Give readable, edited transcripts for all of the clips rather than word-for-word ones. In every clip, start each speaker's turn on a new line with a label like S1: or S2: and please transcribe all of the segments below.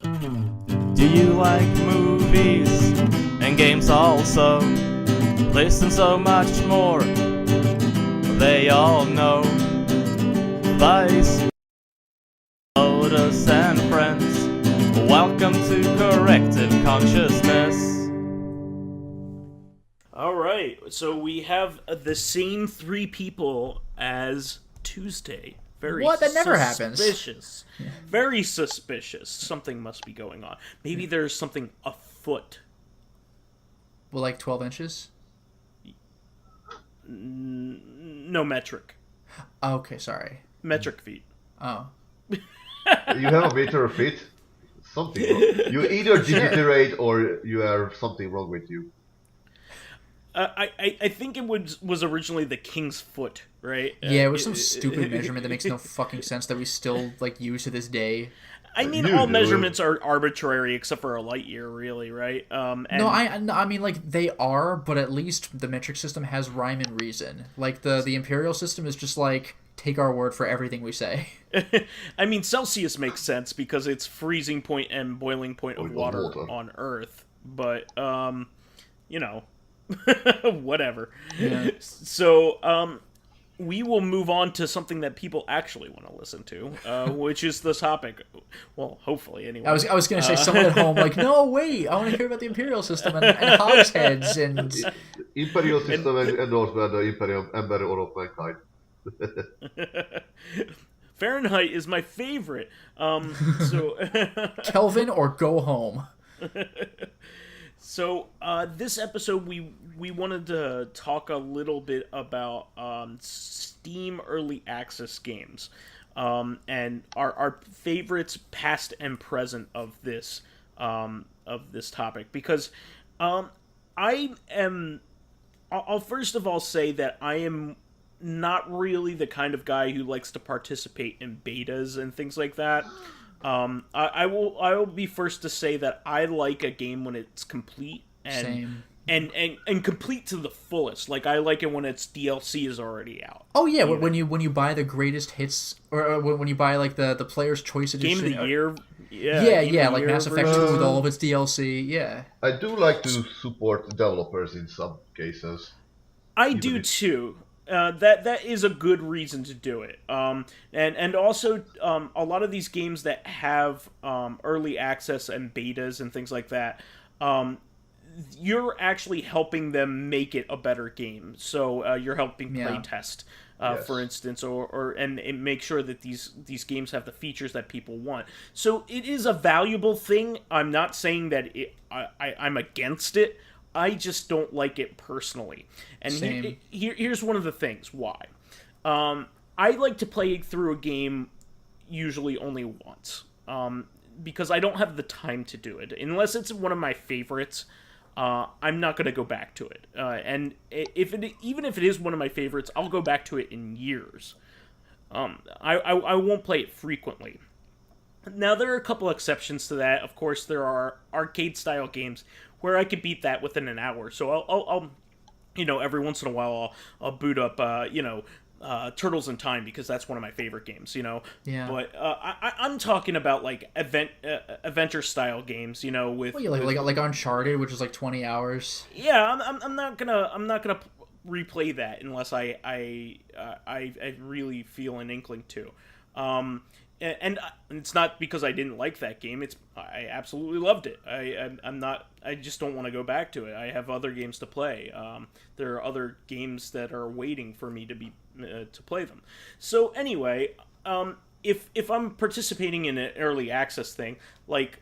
S1: Do you like movies and games also? Listen, so much more they all know. Vice, Lotus and Friends, welcome to Corrective Consciousness.
S2: Alright, so we have the same three people as Tuesday.
S3: What? That never happens.
S2: Suspicious. Very suspicious. Something must be going on. Maybe there's something afoot.
S3: Well, like 12 inches?
S2: No metric.
S3: Okay, sorry.
S2: Metric feet.
S3: Oh.
S4: You have a meter of feet? Something wrong. You either degenerate or you have something wrong with you.
S2: I think it was originally the king's foot, right?
S3: Yeah, it was some stupid measurement that makes no fucking sense that we still use to this day.
S2: I mean, all measurements are arbitrary except for a light year, really, right?
S3: No, I mean, like, they are, but at least the metric system has rhyme and reason. Like, the imperial system is just like, take our word for everything we say.
S2: I mean, Celsius makes sense because it's freezing point and boiling point of water on Earth, but, you know, whatever. Yeah. So, we will move on to something that people actually want to listen to, which is the topic. Well, hopefully, anyway.
S3: I was going to say, someone at home, like, no, wait, I want to hear about the imperial system and hogsheads and...
S4: Imperial system endorsed by the Imperium Ember of Mankind.
S2: Fahrenheit is my favorite. So
S3: Kelvin or go home.
S2: So this episode we wanted to talk a little bit about Steam early access games, and our favorites past and present of this topic, because I'll first of all say that I am not really the kind of guy who likes to participate in betas and things like that. I will be first to say that I like a game when it's complete and complete to the fullest. Like, I like it when its DLC is already out.
S3: Oh yeah, when you buy the greatest hits, or when you buy like the player's choice edition,
S2: Game of the Year.
S3: Yeah, like Mass Effect 2 with all of its DLC. Yeah,
S4: I do like to support developers in some cases.
S2: I do too. That is a good reason to do it. And also a lot of these games that have early access and betas and things like that, you're actually helping them make it a better game. So you're helping playtest, for instance, and make sure that these games have the features that people want. So it is a valuable thing. I'm not saying that I'm against it. I just don't like it personally. And here's one of the things why. I like to play through a game usually only once. Because I don't have the time to do it. Unless it's one of my favorites, I'm not going to go back to it. And even if it is one of my favorites, I'll go back to it in years. I won't play it frequently. Now, there are a couple exceptions to that. Of course, there are arcade-style games where I could beat that within an hour. So I'll every once in a while I'll boot up, Turtles in Time, because that's one of my favorite games, Yeah. But I'm talking about like adventure-style games, with
S3: like Uncharted, which is like 20 hours.
S2: Yeah, I'm not gonna replay that unless I really feel an inkling to. And it's not because I didn't like that game. I absolutely loved it. I just don't want to go back to it. I have other games to play. There are other games that are waiting for me to play them. So anyway, if I'm participating in an early access thing, like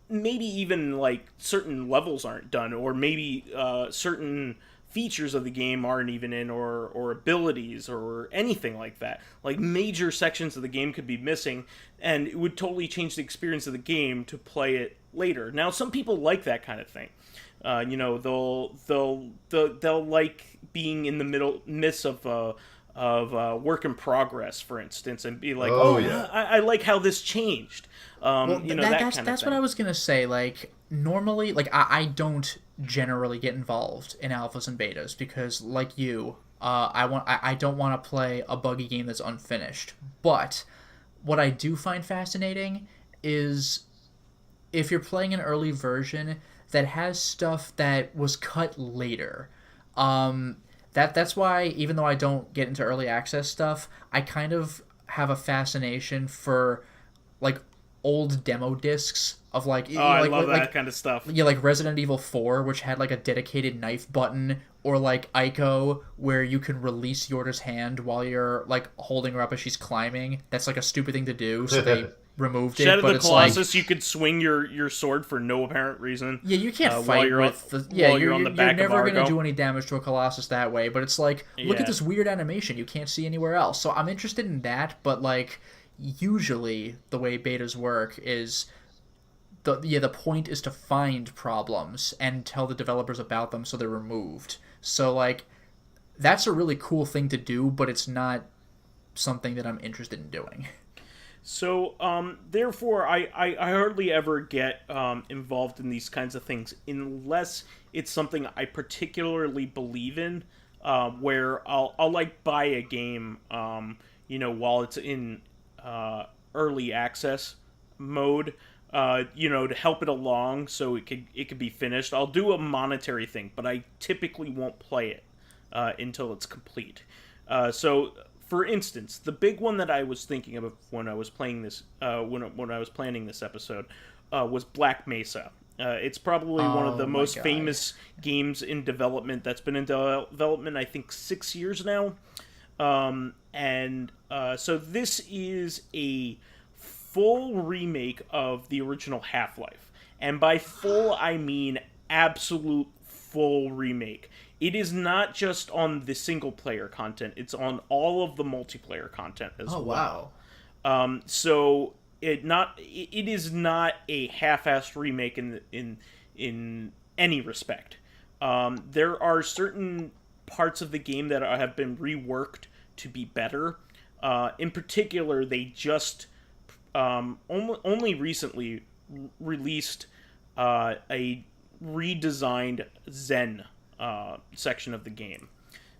S2: maybe even like certain levels aren't done, or maybe certain features of the game aren't even in, or abilities or anything like that. Like, major sections of the game could be missing, and it would totally change the experience of the game to play it later. Now, some people like that kind of thing. They'll like being in the midst of work in progress, for instance, and be like, I like how this changed.
S3: That's what I was gonna say. Like, normally, like, I don't generally get involved in alphas and betas because, like you, I don't want to play a buggy game that's unfinished. But what I do find fascinating is if you're playing an early version that has stuff that was cut later. That's why, even though I don't get into early access stuff, I kind of have a fascination for like old demo discs of like
S2: I love that kind of stuff.
S3: Yeah, like Resident Evil 4, which had like a dedicated knife button, or like Ico, where you can release Yorda's hand while you're like holding her up as she's climbing. That's like a stupid thing to do, so they removed it.
S2: Shadow
S3: But
S2: of the Colossus, you could swing your sword for no apparent reason.
S3: Yeah, you can't fight with the. Yeah, you're never going to do any damage to a Colossus that way. But it's like, look at this weird animation you can't see anywhere else. So I'm interested in that, but like, usually the way betas work is the point is to find problems and tell the developers about them so they're removed. So like, that's a really cool thing to do, but it's not something that I'm interested in doing.
S2: So, therefore, I hardly ever get involved in these kinds of things unless it's something I particularly believe in, where I'll like buy a game, while it's in early access mode, to help it along so it could be finished. I'll do a monetary thing, but I typically won't play it until it's complete. So, for instance, the big one that I was thinking of when I was playing this, when I was planning this episode, was Black Mesa. It's probably one of the most famous games in development that's been in development, I think, 6 years now. So this is a full remake of the original Half-Life. And by full, I mean absolute full remake. It is not just on the single-player content; it's on all of the multiplayer content as well.
S3: Wow!
S2: So it is not a half-assed remake in any respect. There are certain parts of the game that have been reworked to be better. In particular, they just only recently released a redesigned Zen section of the game.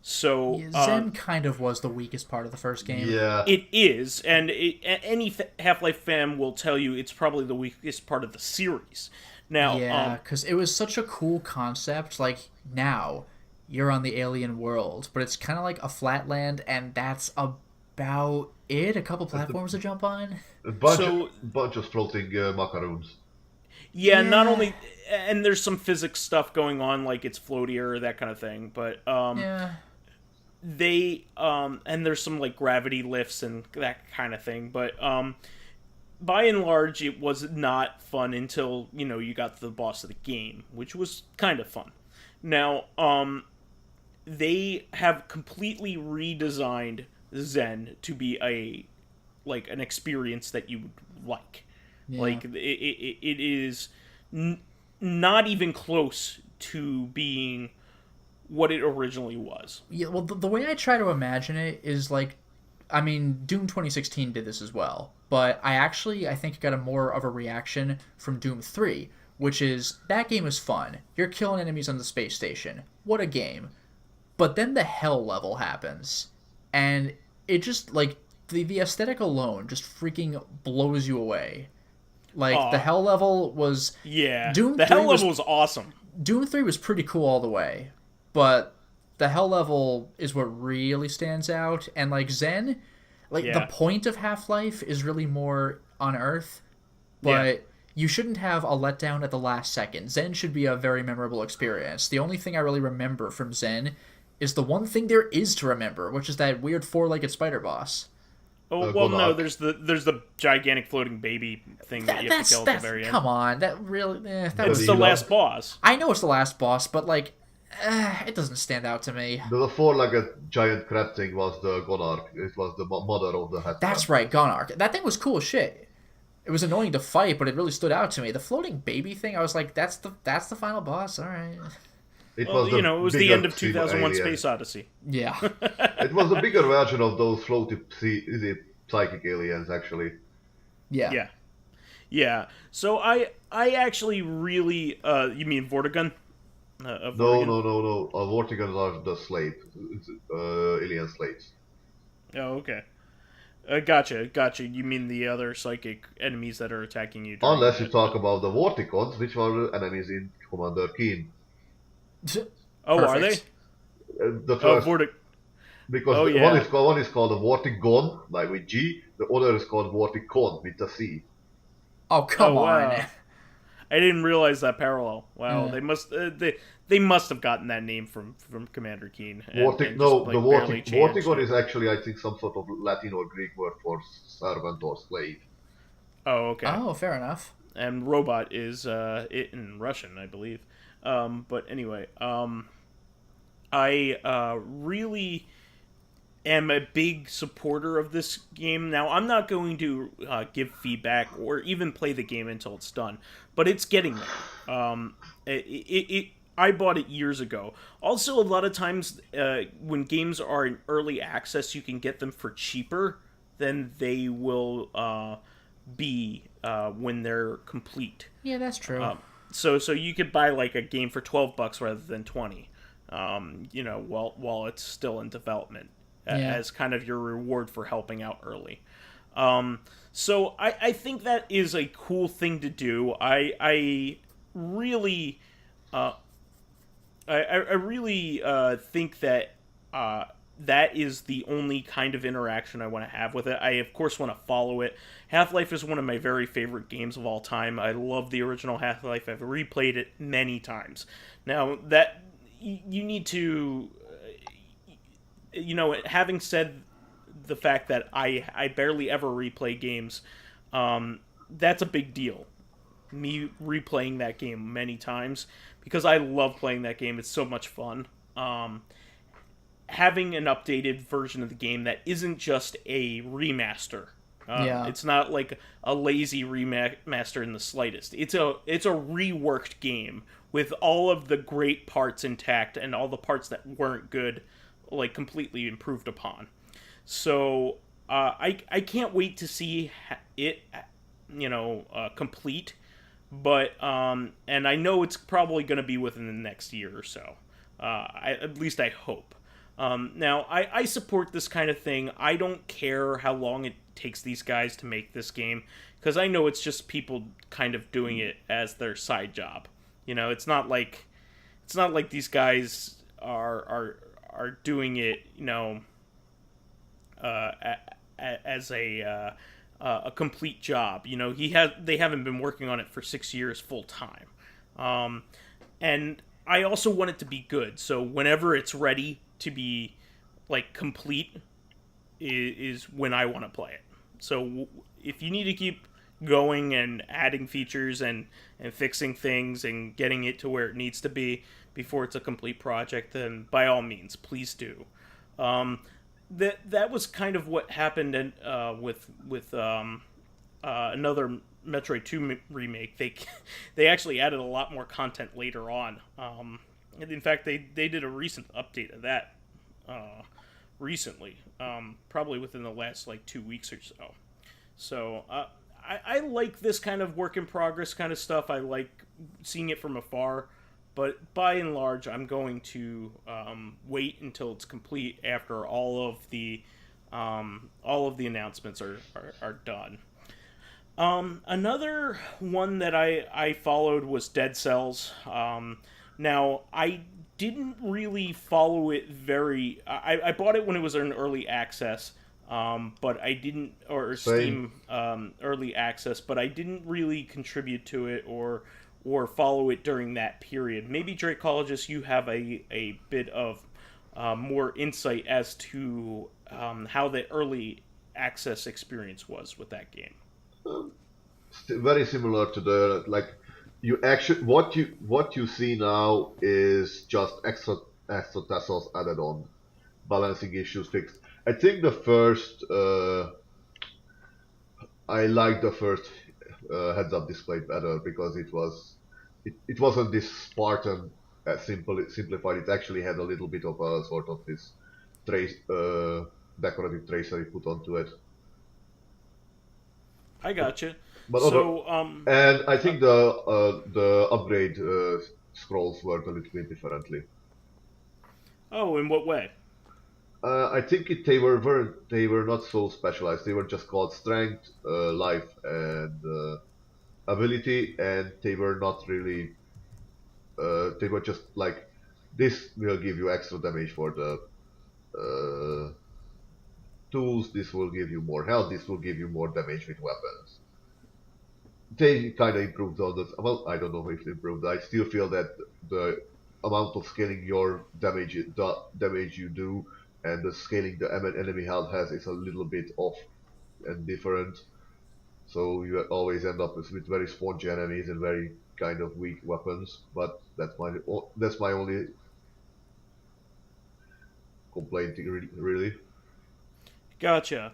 S2: So
S3: Zen kind of was the weakest part of the first game.
S4: Yeah,
S2: it is, and any Half-Life fan will tell you it's probably the weakest part of the series. Now,
S3: yeah, because it was such a cool concept. Like, now you're on the alien world, but it's kind of like a flatland, and that's about it. A couple platforms to jump on.
S4: A bunch of floating macaroons.
S2: Yeah, not only, and there's some physics stuff going on, like it's floatier or that kind of thing, but they and there's some like gravity lifts and that kind of thing, but by and large, it was not fun until you got to the boss of the game, which was kind of fun. Now, they have completely redesigned Zen to be an experience that you would like. Yeah. Like, it is not even close to being what it originally was.
S3: Yeah, well, the way I try to imagine it is like, I mean, Doom 2016 did this as well, but I think got more of a reaction from Doom 3, which is, that game is fun. You're killing enemies on the space station. What a game. But then the hell level happens, and it just, like, the aesthetic alone just freaking blows you away. Like, the hell level was...
S2: Yeah, the hell level was awesome.
S3: Doom 3 was pretty cool all the way, but the hell level is what really stands out. And, like, Zen, the point of Half-Life is really more on Earth, but you shouldn't have a letdown at the last second. Zen should be a very memorable experience. The only thing I really remember from Zen is the one thing there is to remember, which is that weird four-legged spider boss.
S2: Oh, well, no, there's the gigantic floating baby thing that you have to kill at the very end.
S3: Come on, that really...
S2: It's the last boss.
S3: I know it's the last boss, but, like, it doesn't stand out to me.
S4: The four-legged giant crab thing was the Gonarch. It was the mother of the head.
S3: That's right, Gonarch. That thing was cool as shit. It was annoying to fight, but it really stood out to me. The floating baby thing, I was like, that's the final boss, alright.
S2: It was the end of 2001 Space Odyssey.
S3: Yeah.
S4: It was a bigger version of those floaty psychic aliens, actually.
S3: Yeah.
S2: Yeah. So I actually really... you mean Vortigern?
S4: No. Vortigern are the slave. Alien slaves.
S2: Oh, okay. Gotcha. You mean the other psychic enemies that are attacking you?
S4: Unless you talk about the Vorticons, which were enemies in Commander Keen.
S2: Oh, are they?
S4: The first,
S2: Vortic.
S4: because one is called a Vortigon, like with G. The other is called Vorticon with a C.
S3: Oh, come on!
S2: Wow. I didn't realize that parallel. Wow,
S3: Yeah.
S2: they must have gotten that name from Commander Keen.
S4: The Vortigon is actually, I think, some sort of Latin or Greek word for servant or slave.
S2: Oh, okay.
S3: Oh, fair enough.
S2: And robot is it in Russian, I believe. But anyway, I really am a big supporter of this game. Now, I'm not going to give feedback or even play the game until it's done, but it's getting there. I bought it years ago. Also, a lot of times when games are in early access, you can get them for cheaper than they will be when they're complete.
S3: Yeah, that's true.
S2: So you could buy like a game for $12 rather than 20. While it's still in development, as kind of your reward for helping out early. So I think that is a cool thing to do. I really think that that is the only kind of interaction I want to have with it. I, of course, want to follow it. Half-Life is one of my very favorite games of all time. I love the original Half-Life. I've replayed it many times. Now, that you need to... having said the fact that I barely ever replay games, that's a big deal. Me replaying that game many times, because I love playing that game. It's so much fun. Having an updated version of the game that isn't just a remaster. It's not like a lazy remaster in the slightest. It's a reworked game with all of the great parts intact and all the parts that weren't good, like, completely improved upon. So I can't wait to see it, complete. But and I know it's probably going to be within the next year or so. At least I hope. Now, I support this kind of thing. I don't care how long it takes these guys to make this game, because I know it's just people kind of doing it as their side job. It's not like these guys are doing it, as a complete job. They haven't been working on it for 6 years full time. And I also want it to be good. So whenever it's ready to be like complete is when I want to play it. So if you need to keep going and adding features and fixing things and getting it to where it needs to be before it's a complete project, then by all means, please do. That was kind of what happened with another Metroid 2 remake. They actually added a lot more content later on. In fact, they did a recent update of that recently, probably within the last 2 weeks or so. So I like this kind of work in progress kind of stuff. I like seeing it from afar. But by and large, I'm going to wait until it's complete after all of the announcements are done. Another one that I followed was Dead Cells. Now, I didn't really follow it very... I bought it when it was in early access, but I didn't... Or Steam early access, but I didn't really contribute to it or follow it during that period. Maybe, Dracologist, you have a bit of more insight as to how the early access experience was with that game.
S4: Very similar to the you actually what you see now is just extra tassels added on, balancing issues fixed. I think the first I like the first heads-up display better because it wasn't this Spartan simplified. It actually had a little bit of a sort of this decorative tracery put onto it.
S2: I gotcha.
S4: But and I think the upgrade scrolls work a little bit differently.
S2: Oh, in what way?
S4: I think they were not so specialized. They were just called strength, life, and ability, and they were not really. They were just like this will give you extra damage for the tools. This will give you more health. This will give you more damage with weapons. They kind of improved on this. Well, I don't know if they improved. I still feel that the amount of scaling your damage, the damage you do, and the scaling the enemy health has is a little bit off and different. So you always end up with very spongy enemies and very kind of weak weapons. But that's my only complaint, really.
S2: Gotcha.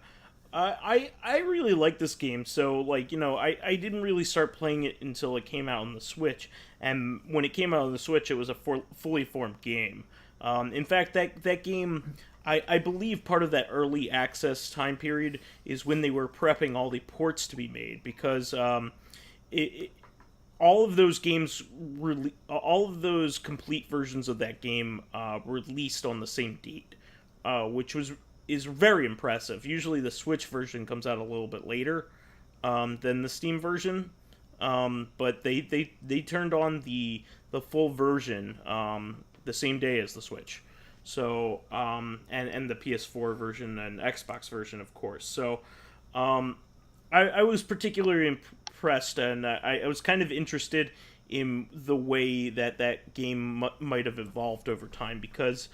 S2: I really like this game, so like I didn't really start playing it until it came out on the Switch, and when it came out on the Switch, it was a fully formed game. In fact, that game, I believe part of that early access time period is when they were prepping all the ports to be made, because all of those games, all of those complete versions of that game released on the same date, which is very impressive. Usually the Switch version comes out a little bit later than the Steam version, but they turned on the full version the same day as the Switch. So and the PS4 version and Xbox version, of course. So I was particularly impressed, and I was kind of interested in the way that game might have evolved over time, because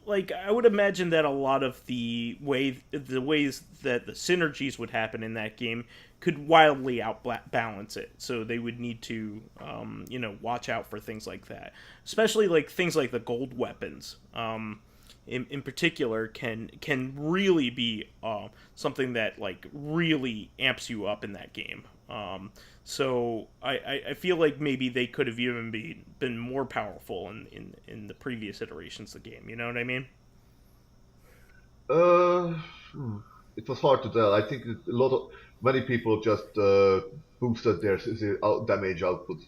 S2: like I would imagine that a lot of the ways that the synergies would happen in that game could wildly outbalance it. So they would need to watch out for things like that, especially like things like the gold weapons. In particular, can really be something that like really amps you up in that game. So I feel like maybe they could have even been more powerful in the previous iterations of the game. You know what I mean?
S4: It was hard to tell. I think many people just boosted their damage output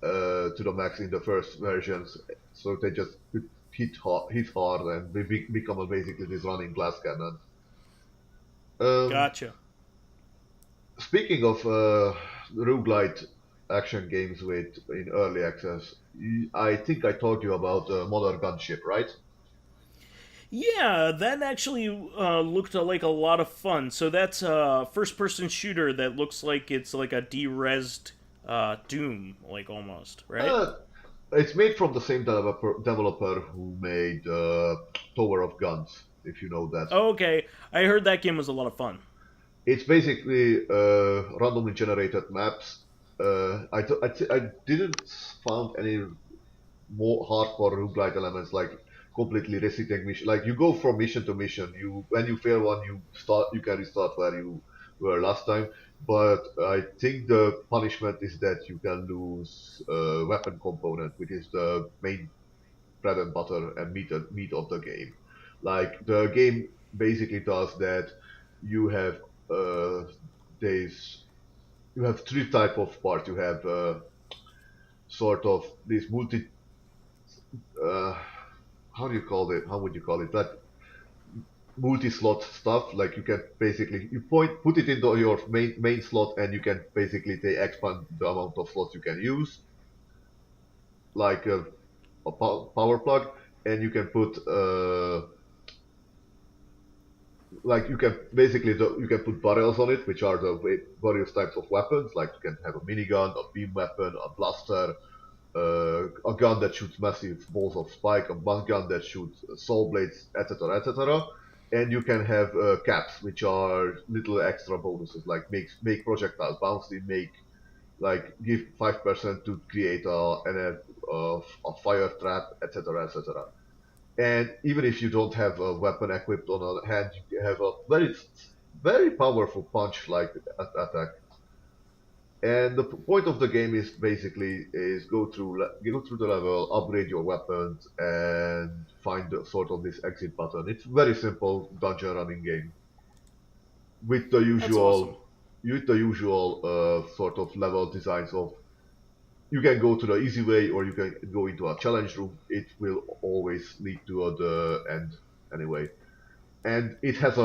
S4: to the max in the first versions, so they just could hit hard and become basically this running glass cannon.
S2: Gotcha.
S4: Speaking of roguelite action games in early access, I think I told you about Modern Gunship, right?
S2: Yeah, that actually looked like a lot of fun. So that's a first-person shooter that looks like it's like a de-resed Doom, like almost, right?
S4: It's made from the same developer who made Tower of Guns, if you know that.
S2: Oh, okay. I heard that game was a lot of fun.
S4: It's basically randomly generated maps. I didn't found any more hardcore roguelite elements like completely resetting mission. Like you go from mission to mission. When you fail one, you can restart where you were last time. But I think the punishment is that you can lose a weapon component, which is the main bread and butter and meat of the game. Like the game basically does that. You have you have three type of parts. You have sort of this how would you call it? Like multi-slot stuff. Like you can basically put it into your main slot, and you can basically expand the amount of slots you can use, like a power plug, and you can put like you can put barrels on it, which are the various types of weapons. Like you can have a minigun, a beam weapon, a blaster, a gun that shoots massive balls of spike, a gun that shoots soul blades, etc., etc. And you can have caps, which are little extra bonuses, like make projectiles bounce, give 5% to create a fire trap, etc., etc. And even if you don't have a weapon equipped on a hand, you have a very, very powerful punch-like attack. And the point of the game is basically go through the level, upgrade your weapons, and find sort of this exit button. It's very simple dungeon running game with the usual sort of level designs of. You can go to the easy way, or you can go into a challenge room. It will always lead to the end anyway. And it has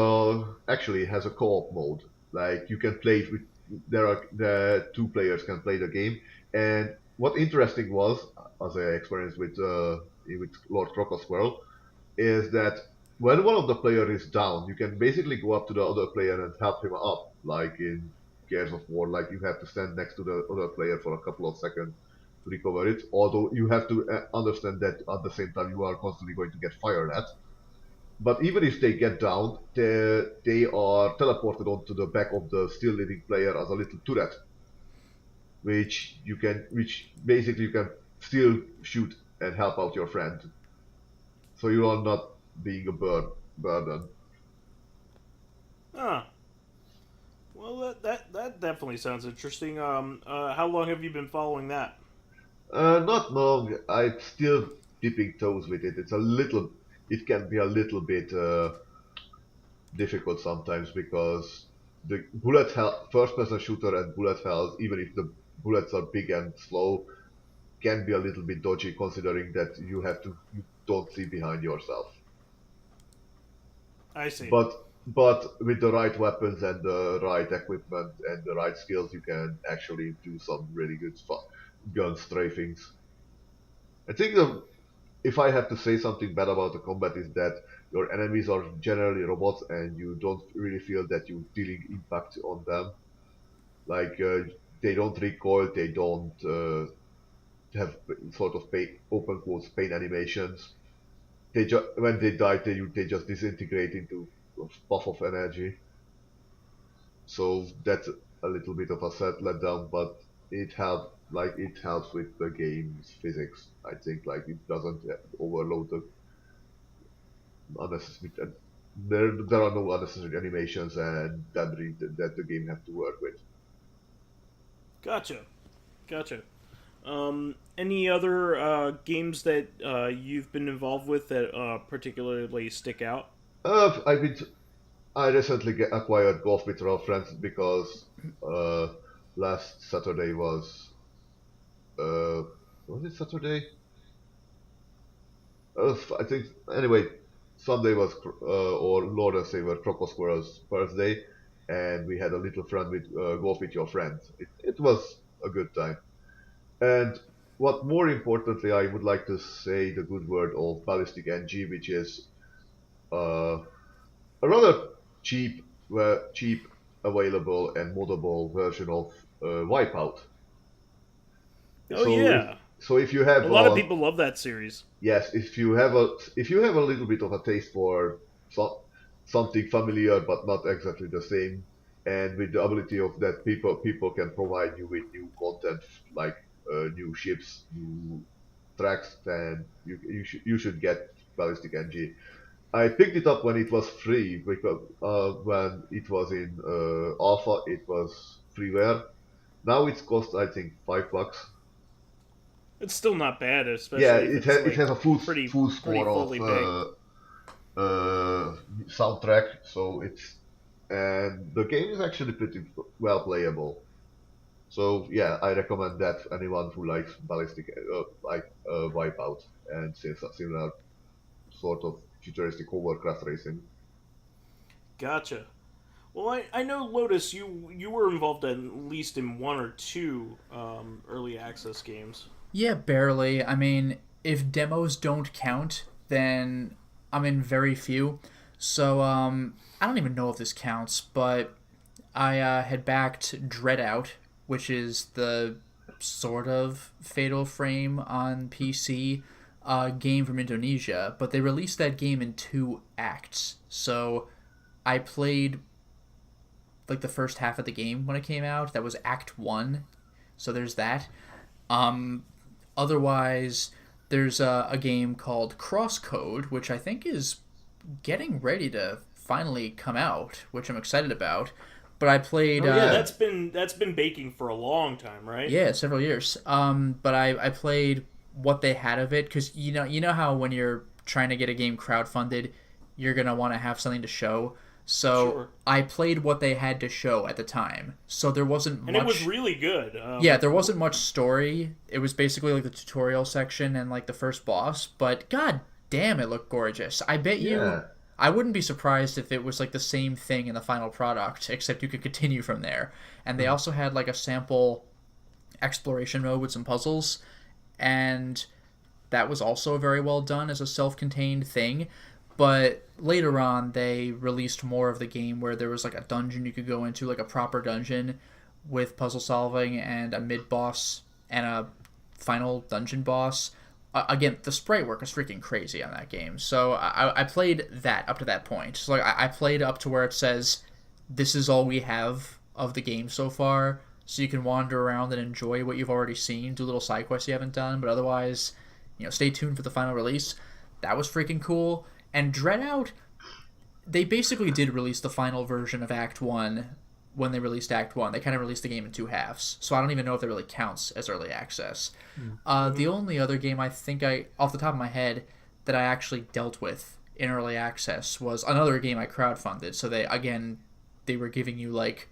S4: actually has a co-op mode. Like you can play it with the two players can play the game. And what interesting was, as I experienced with Lord Crocus World, is that when one of the players is down, you can basically go up to the other player and help him up, like in Gears of War. Like you have to stand next to the other player for a couple of seconds to recover it. Although you have to understand that at the same time you are constantly going to get fired at. But even if they get down, they are teleported onto the back of the still living player as a little turret, which basically you can still shoot and help out your friend. So you are not being a burden.
S2: Ah. Well, that definitely sounds interesting. How long have you been following that?
S4: Not long. I'm still dipping toes with it. It can be a little bit difficult sometimes because the first-person shooter and bullet hells, even if the bullets are big and slow, can be a little bit dodgy considering that you don't see behind yourself.
S2: I see.
S4: But with the right weapons and the right equipment and the right skills, you can actually do some really good gun strafings. I think if I have to say something bad about the combat is that your enemies are generally robots and you don't really feel that you're dealing impact on them. Like they don't recoil, they don't have sort of open quotes pain animations. When they die, they just disintegrate into a puff of energy. So that's a little bit of a sad letdown, but it helps with the game's physics. I think like it doesn't overload the unnecessary. There are no unnecessary animations and debris that the game has to work with.
S2: Gotcha. Any other games that you've been involved with that particularly stick out?
S4: I recently acquired Golf with Raw Friends because last Saturday was it Saturday? I think anyway. Sunday was or Lord's Day was Crocus World's birthday, and we had a little fun with Golf with Your Friends. It was a good time. And what more importantly, I would like to say the good word of Ballistic NG, which is a rather cheap, available and moddable version of Wipeout.
S2: Oh yeah.
S4: So if you have
S2: a lot of people love that series.
S4: Yes, if you have a little bit of a taste for something familiar but not exactly the same, and with the ability of that people can provide you with new content like new ships, new tracks, then you should get Ballistic NG. I picked it up when it was free because when it was in alpha it was freeware. Now it's cost I think $5.
S2: It's still not bad, especially
S4: it has a full score of soundtrack, so and the game is actually pretty well playable. So yeah, I recommend that for anyone who likes ballistic, Wipeout and similar sort of futuristic hovercraft racing.
S2: Gotcha. Well, I know, Lotus, you were involved at least in one or two early access games.
S3: Yeah, barely. I mean, if demos don't count, then I'm in very few. So, I don't even know if this counts, but I had backed Dreadout, which is the sort of Fatal Frame on PC game from Indonesia, but they released that game in 2 acts. So, I played like the first half of the game when it came out. That was Act 1. So there's that. Otherwise, there's a game called Crosscode, which I think is getting ready to finally come out, which I'm excited about. But I played.
S2: That's been baking for a long time, right?
S3: Yeah, several years. But I played what they had of it because you know how when you're trying to get a game crowdfunded, you're gonna want to have something to show. So sure. I played what they had to show at the time. So there wasn't much...
S2: And it was really good.
S3: Yeah, there wasn't much story. It was basically like the tutorial section and like the first boss. But god damn, it looked gorgeous. I bet you... I wouldn't be surprised if it was like the same thing in the final product, except you could continue from there. And they also had like a sample exploration mode with some puzzles, and that was also very well done as a self-contained thing. But later on, they released more of the game where there was like a dungeon you could go into, like a proper dungeon with puzzle solving and a mid-boss and a final dungeon boss. Again, the sprite work is freaking crazy on that game. So I played that up to that point. So like I played up to where it says, this is all we have of the game so far. So you can wander around and enjoy what you've already seen, do little side quests you haven't done, but otherwise, stay tuned for the final release. That was freaking cool. And Dreadout, they basically did release the final version of Act 1 when they released Act 1. They kind of released the game in two halves, so I don't even know if that really counts as early access. The only other game I think off the top of my head, that I actually dealt with in early access was another game I crowdfunded. So they were giving you like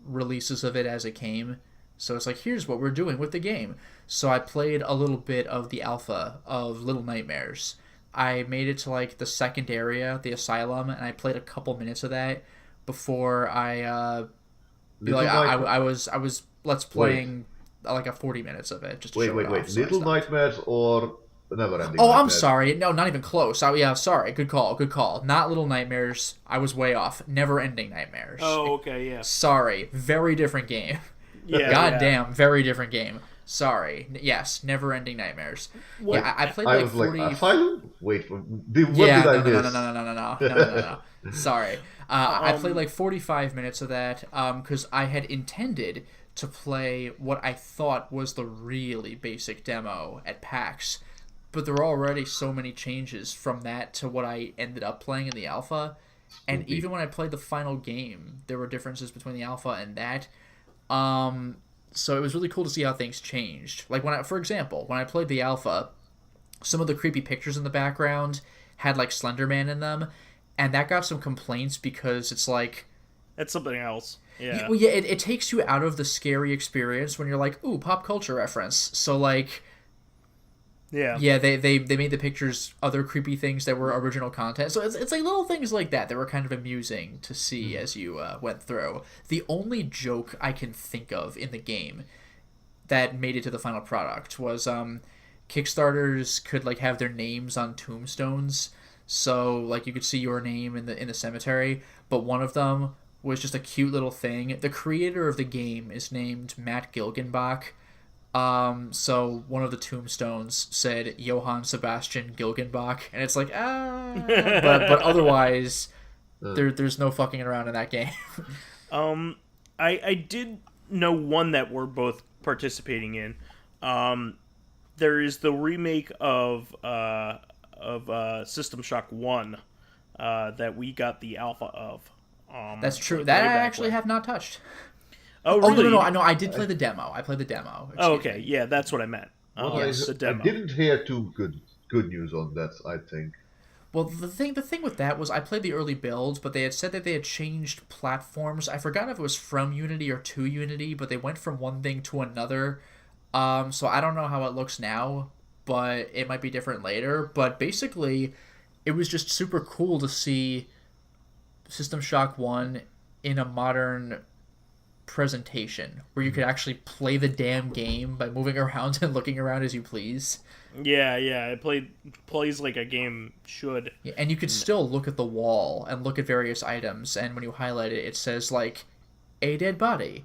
S3: releases of it as it came. So it's like, here's what we're doing with the game. So I played a little bit of the alpha of Little Nightmares. I made it to like the second area, the asylum, and I played a couple minutes of that before I was let's playing like a 40 minutes of it just to show it off. So
S4: Little Nightmares or Never Ending
S3: Oh,
S4: Nightmares?
S3: I'm sorry. No, not even close. Yeah, sorry. Good call. Not Little Nightmares. I was way off. Never Ending Nightmares.
S2: Oh, okay, yeah.
S3: Sorry. Very different game.
S2: Yeah.
S3: Goddamn, very different game. Sorry. Yes, Never Ending Nightmares.
S2: What?
S3: Yeah, I played
S4: I
S3: like
S4: was
S3: 40...
S4: like, Asylum? Wait, what
S3: Yeah,
S4: did I miss?
S3: No. Sorry. I played like 45 minutes of that because I had intended to play what I thought was the really basic demo at PAX, but there were already so many changes from that to what I ended up playing in the alpha, and even when I played the final game, there were differences between the alpha and that. So it was really cool to see how things changed. Like for example, when I played the alpha, some of the creepy pictures in the background had like Slender Man in them, and that got some complaints because it's like...
S2: That's something else. Yeah.
S3: Well, yeah, it takes you out of the scary experience when you're like, ooh, pop culture reference. So like... Yeah, they made the pictures other creepy things that were original content. So it's like little things like that were kind of amusing to see as you went through. The only joke I can think of in the game that made it to the final product was Kickstarters could like have their names on tombstones. So like you could see your name in the cemetery, but one of them was just a cute little thing. The creator of the game is named Matt Gilgenbach. So one of the tombstones said Johann Sebastian Gilgenbach, and it's like, but otherwise, there's no fucking around in that game.
S2: I did know one that we're both participating in. There is the remake of System Shock 1 that we got the alpha of.
S3: That's true. That I actually have not touched.
S2: Oh, really?
S3: No, I did play the demo. I played the demo.
S2: Oh, okay. Yeah, that's what I meant.
S4: Yes,
S2: the demo.
S4: I didn't hear too good news on that, I think.
S3: Well, the thing with that was I played the early build, but they had said that they had changed platforms. I forgot if it was from Unity or to Unity, but they went from one thing to another. So I don't know how it looks now, but it might be different later. But basically, it was just super cool to see System Shock 1 in a modern presentation where you could actually play the damn game by moving around and looking around as you please.
S2: Yeah, it plays like a game should.
S3: Yeah, and you could still look at the wall and look at various items, and when you highlight it, it says like a dead body,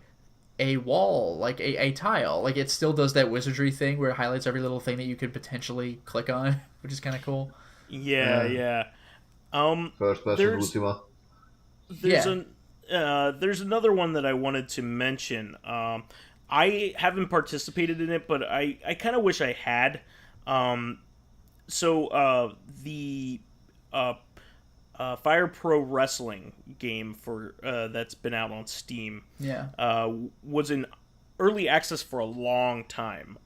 S3: a wall, like a tile. Like it still does that wizardry thing where it highlights every little thing that you could potentially click on, which is kind of cool.
S2: Yeah.
S4: First person Ultima.
S2: There's another one that I wanted to mention. I haven't participated in it, but I kind of wish I had. The Fire Pro Wrestling game for that's been out on Steam. Was in early access for a long time.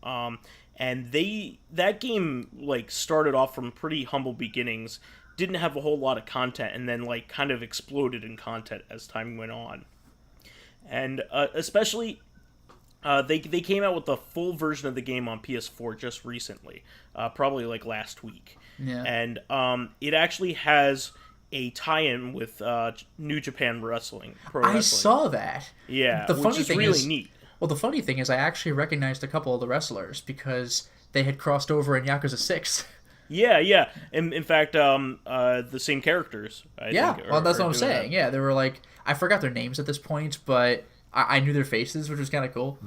S2: And that game like started off from pretty humble beginnings. Didn't have a whole lot of content, and then like kind of exploded in content as time went on. And especially, they came out with a full version of the game on PS4 just recently, probably like last week.
S3: Yeah.
S2: And it actually has a tie-in with New Japan Wrestling. Pro
S3: I
S2: Wrestling.
S3: saw that.
S2: Yeah,
S3: The
S2: which
S3: funny
S2: is
S3: thing
S2: really
S3: is,
S2: neat.
S3: well, the funny thing is, I actually recognized a couple of the wrestlers because they had crossed over in Yakuza 6.
S2: Yeah. In fact, the same characters. I think,
S3: well, that's what I'm
S2: doing
S3: saying.
S2: that.
S3: Yeah, they were like, I forgot their names at this point, but I knew their faces, which was kind of cool.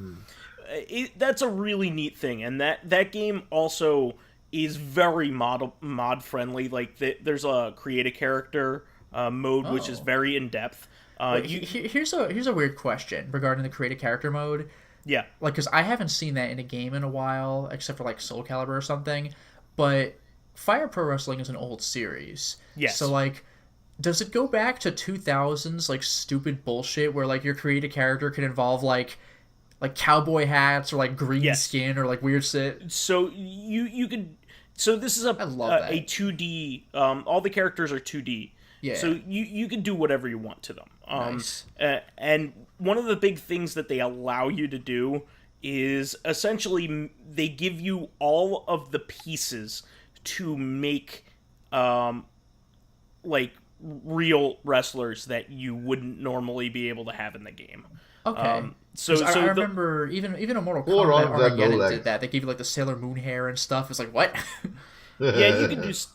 S2: That's a really neat thing, and that game also is very mod friendly. Like there's a create a character mode, which is very in depth.
S3: Here's a weird question regarding the create a character mode.
S2: Yeah,
S3: like, because I haven't seen that in a game in a while, except for like Soul Calibur or something. But Fire Pro Wrestling is an old series.
S2: Yes.
S3: So like, does it go back to 2000s like stupid bullshit where like your create a character can involve like cowboy hats or like green skin or like weird shit?
S2: So you could. So this is a 2D. All the characters are 2D.
S3: Yeah.
S2: So you can do whatever you want to them.
S3: Nice.
S2: And one of the big things that they allow you to do is essentially they give you all of the pieces to make like real wrestlers that you wouldn't normally be able to have in the game.
S3: Okay.
S2: So
S3: I remember even a Mortal Kombat Armageddon did that. They gave you like the Sailor Moon hair and stuff. It's like, what?
S2: Yeah,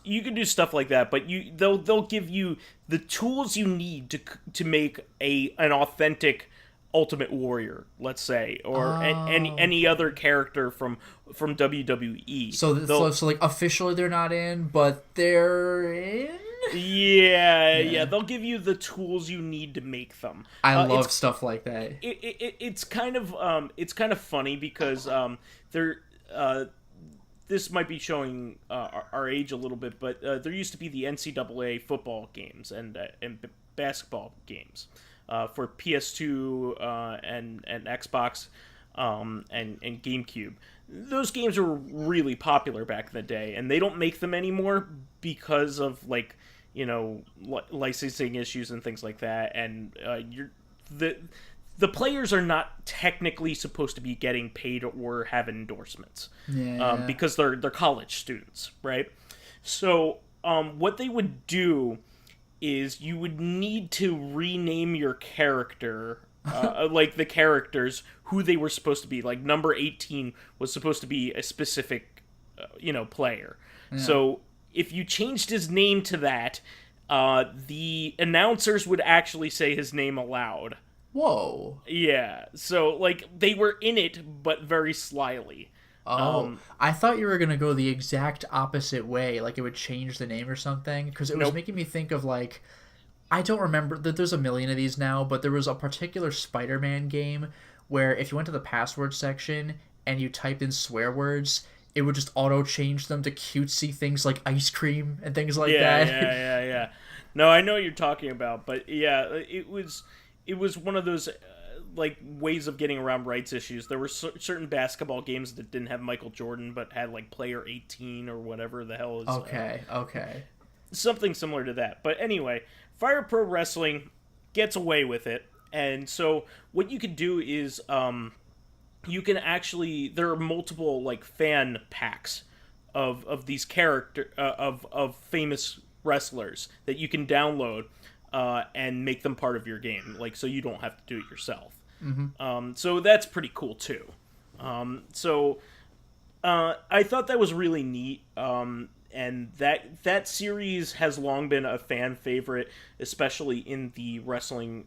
S2: you can do stuff like that, but they'll give you the tools you need to make an authentic Ultimate Warrior, let's say, or any other character from WWE.
S3: So like officially they're not in, but they're in.
S2: Yeah, they'll give you the tools you need to make them.
S3: I love stuff like that.
S2: It's kind of funny because they're. This might be showing our age a little bit, but there used to be the NCAA football games and basketball games for PS2 and Xbox and GameCube. Those games were really popular back in the day, and they don't make them anymore because of licensing issues and things like that. And the players are not technically supposed to be getting paid or have endorsements because they're college students, right? So what they would do is you would need to rename your character, like the characters, who they were supposed to be. Like number 18 was supposed to be a specific, player. Yeah. So if you changed his name to that, the announcers would actually say his name aloud.
S3: Whoa.
S2: Yeah, so, like, they were in it, but very slyly.
S3: Oh, I thought you were going to go the exact opposite way, like it would change the name or something, because it was making me think of, like, I don't remember, that there's a million of these now, but there was a particular Spider-Man game where if you went to the password section and you typed in swear words, it would just auto-change them to cutesy things like ice cream and things like that.
S2: Yeah. No, I know what you're talking about, but yeah, it was one of those like ways of getting around rights issues. There were certain basketball games that didn't have Michael Jordan but had like player 18 or whatever the hell is.
S3: Okay.
S2: Something similar to that. But anyway, Fire Pro Wrestling gets away with it. And so what you can do is you can actually, there are multiple like fan packs of these of famous wrestlers that you can download and make them part of your game, like, so you don't have to do it yourself. Mm-hmm. So that's pretty cool too. So I thought that was really neat. And that series has long been a fan favorite, especially in the wrestling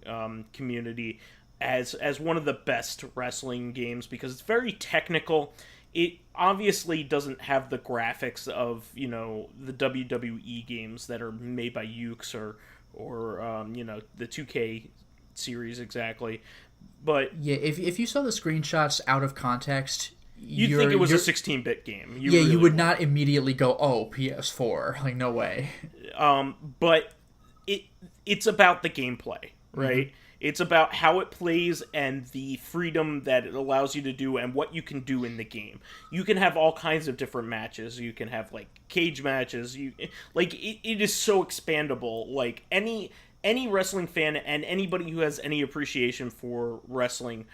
S2: community, as one of the best wrestling games because it's very technical. It obviously doesn't have the graphics of the WWE games that are made by Ukes or the 2K series exactly, but
S3: yeah, if you saw the screenshots out of context,
S2: you'd think it was a 16-bit game.
S3: You would not immediately go, oh, PS4, like no way.
S2: But it's about the gameplay, right? Mm-hmm. It's about how it plays and the freedom that it allows you to do and what you can do in the game. You can have all kinds of different matches. You can have like cage matches. It is so expandable. Like any wrestling fan and anybody who has any appreciation for wrestling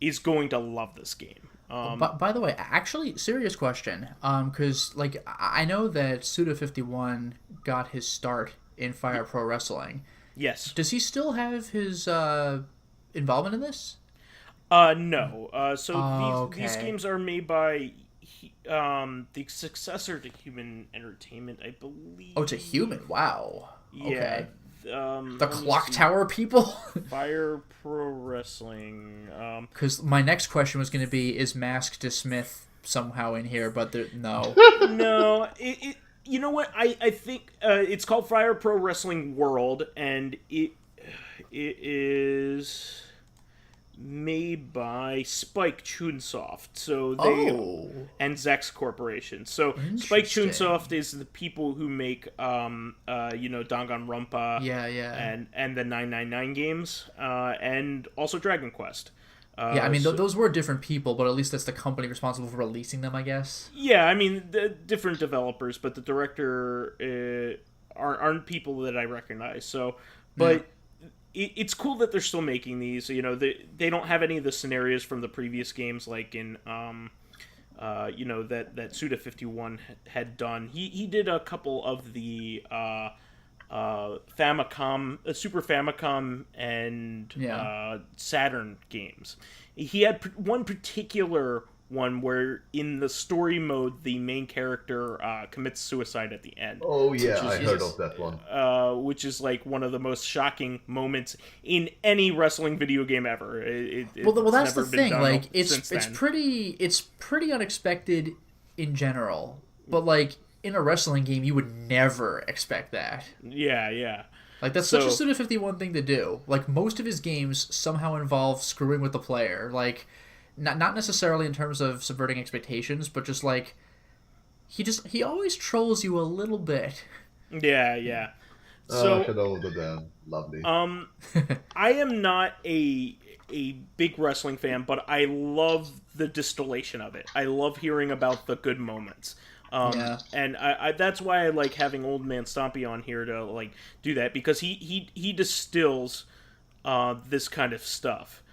S2: is going to love this game.
S3: By the way, actually, serious question. Because like I know that Suda51 got his start in Fire Pro Wrestling.
S2: Yes.
S3: Does he still have his involvement in this?
S2: No. So
S3: okay.
S2: these games are made by the successor to Human Entertainment, I believe.
S3: Oh, to Human. Wow.
S2: Yeah.
S3: Okay. The
S2: Let me
S3: Clock
S2: see.
S3: Tower people?
S2: Fire Pro Wrestling.
S3: Because my next question was going to be, is Masked Smith somehow in here? But no.
S2: No. You know what? I think it's called Fire Pro Wrestling World, and it is made by Spike Chunsoft. So they and Zex Corporation. So Spike Chunsoft is the people who make Danganronpa, and the 999 games, and also Dragon Quest.
S3: Yeah, I mean, those were different people, but at least that's the company responsible for releasing them, I guess.
S2: Yeah, I mean, the different developers, but the director aren't people that I recognize. So, but it's cool that they're still making these. You know, they don't have any of the scenarios from the previous games, like in that Suda51 had done. He did a couple of the Famicom, Super Famicom, and Saturn games. He had one particular one where in the story mode the main character commits suicide at the end.
S4: Oh yeah, I heard of that one.
S2: Which is like one of the most shocking moments in any wrestling video game ever.
S3: Well, that's the thing. Like it's pretty unexpected in general, but like in a wrestling game, you would never expect that.
S2: Yeah.
S3: Like that's such a Suda51 thing to do. Like most of his games somehow involve screwing with the player. Like. Not necessarily in terms of subverting expectations, but just like he always trolls you a little bit.
S2: Yeah. So
S4: lovely.
S2: I am not a big wrestling fan, but I love the distillation of it. I love hearing about the good moments. And I that's why I like having Old Man Stompy on here to like do that, because he distills this kind of stuff.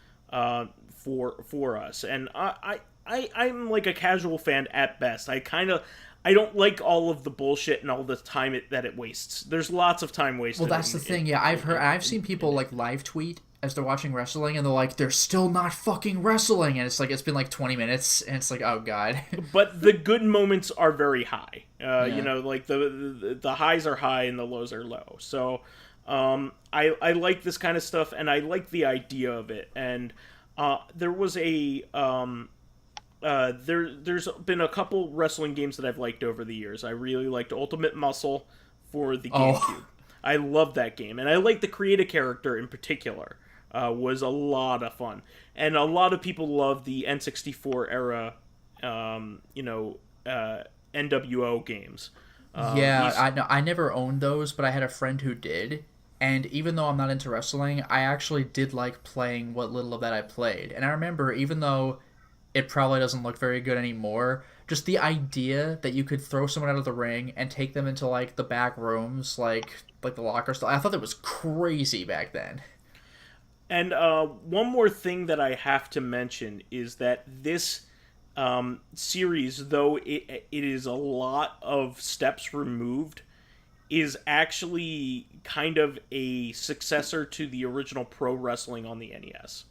S2: For us, and I'm like a casual fan at best. I don't like all of the bullshit and all the time that it wastes. There's lots of time wasted.
S3: Well, that's the thing. Yeah, I've seen people like live tweet as they're watching wrestling, and they're like, they're still not fucking wrestling, and it's been like 20 minutes, and it's like, oh god.
S2: But the good moments are very high. You know, like the highs are high and the lows are low. So I like this kind of stuff, and I like the idea of it. And there was there's been a couple wrestling games that I've liked over the years. I really liked Ultimate Muscle for the GameCube. I love that game, and I like the Create a Character in particular. Was a lot of fun, and a lot of people love the N64 era, NWO games.
S3: I never owned those, but I had a friend who did. And even though I'm not into wrestling, I actually did like playing what little of that I played. And I remember, even though it probably doesn't look very good anymore, just the idea that you could throw someone out of the ring and take them into like the back rooms, like the locker stuff. I thought that was crazy back then.
S2: And one more thing that I have to mention is that this series, though it is a lot of steps removed, is actually kind of a successor to the original Pro Wrestling on the NES.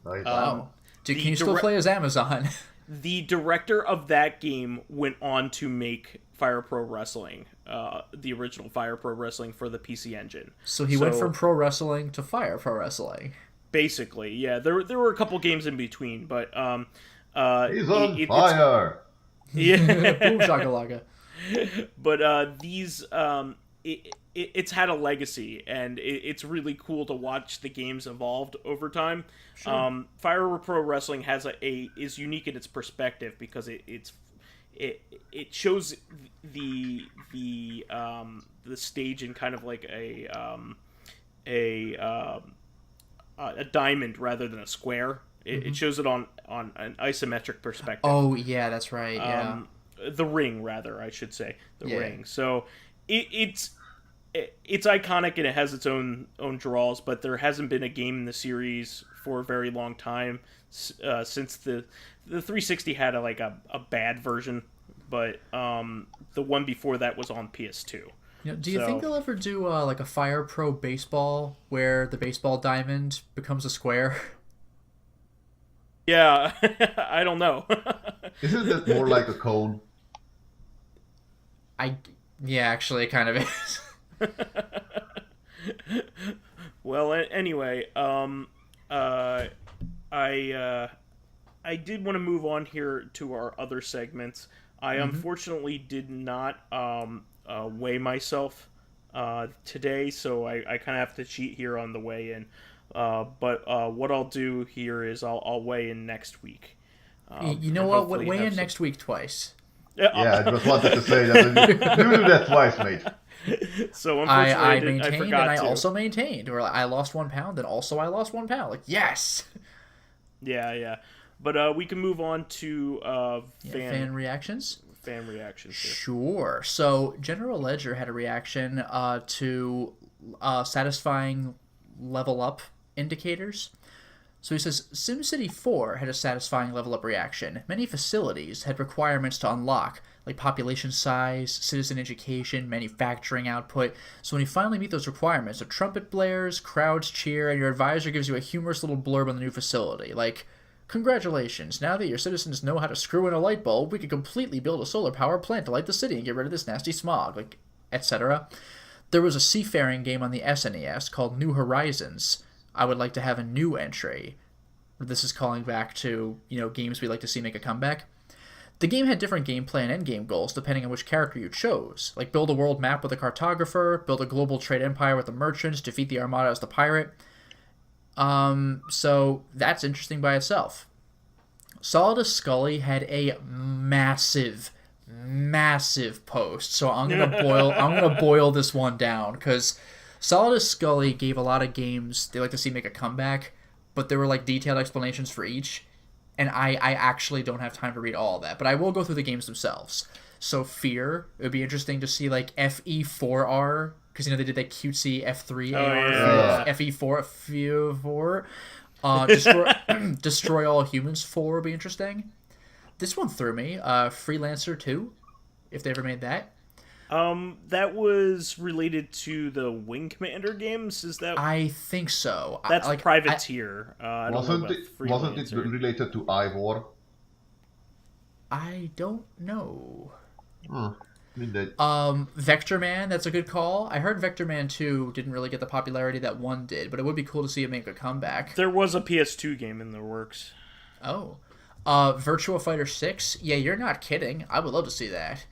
S3: Wow. Dude, can you still play as Amazon?
S2: The director of that game went on to make Fire Pro Wrestling, the original Fire Pro Wrestling for the PC Engine.
S3: So he went from Pro Wrestling to Fire Pro Wrestling.
S2: Basically, yeah. There were a couple games in between, but
S4: he's on fire.
S2: Yeah,
S3: boom shakalaka.
S2: But these it's had a legacy, and it's really cool to watch the games evolved over time. Sure. Fire Pro Wrestling is unique in its perspective, because it shows the stage in kind of like a diamond rather than a square. It shows it on an isometric perspective.
S3: Oh yeah, that's right. Yeah.
S2: The ring, rather, I should say. The ring. So it's iconic, and it has its own draws, but there hasn't been a game in the series for a very long time, since the 360 had a bad version, but the one before that was on PS2.
S3: Do you think they'll ever do like a Fire Pro baseball where the baseball diamond becomes a square?
S2: Yeah, I don't know.
S4: Isn't that more like a cone?
S3: Yeah, actually, it kind of is.
S2: Well, anyway, I did want to move on here to our other segments. I unfortunately did not weigh myself today, so I kind of have to cheat here on the weigh in. But what I'll do here is I'll weigh in next week.
S3: You know what? Weigh in next week twice.
S4: Yeah, I just wanted to say that. You do that twice, mate.
S2: So unfortunately,
S3: I maintained,
S2: I forgot
S3: and I
S2: to.
S3: also maintained, or I lost 1 pound, and also I lost 1 pound. Like, yes.
S2: Yeah. But we can move on to
S3: fan reactions.
S2: Fan reactions. Here.
S3: Sure. So General Ledger had a reaction to satisfying level up indicators. So he says, SimCity 4 had a satisfying level up reaction. Many facilities had requirements to unlock, like population size, citizen education, manufacturing output. So when you finally meet those requirements, a trumpet blares, crowds cheer, and your advisor gives you a humorous little blurb on the new facility. Like, congratulations, now that your citizens know how to screw in a light bulb, we can completely build a solar power plant to light the city and get rid of this nasty smog, like, etc. There was a seafaring game on the SNES called New Horizons. I would like to have a new entry. This is calling back to, games we like to see make a comeback. The game had different gameplay and endgame goals depending on which character you chose, like build a world map with a cartographer, build a global trade empire with the merchants, defeat the armada as the pirate. So that's interesting by itself. Solidus Scully had a massive post, so I'm gonna boil this one down, because Solidus Scully gave a lot of games they like to see make a comeback, but there were like detailed explanations for each, and I actually don't have time to read all of that, but I will go through the games themselves. So Fear, it would be interesting to see like FE4R, because they did that cutesy F3 AR, FE4. Destroy All Humans 4 would be interesting. This one threw me. Freelancer 2, if they ever made that.
S2: That was related to the Wing Commander games. Is that?
S3: I think so.
S2: That's Privateer. I don't know about
S4: wasn't it related to Ivor?
S3: I don't know.
S4: That...
S3: Vector Man, that's a good call. I heard Vector Man 2 didn't really get the popularity that 1 did, but it would be cool to see it make a comeback.
S2: There was a PS2 game in the works.
S3: Oh. Virtua Fighter 6? Yeah, you're not kidding. I would love to see that.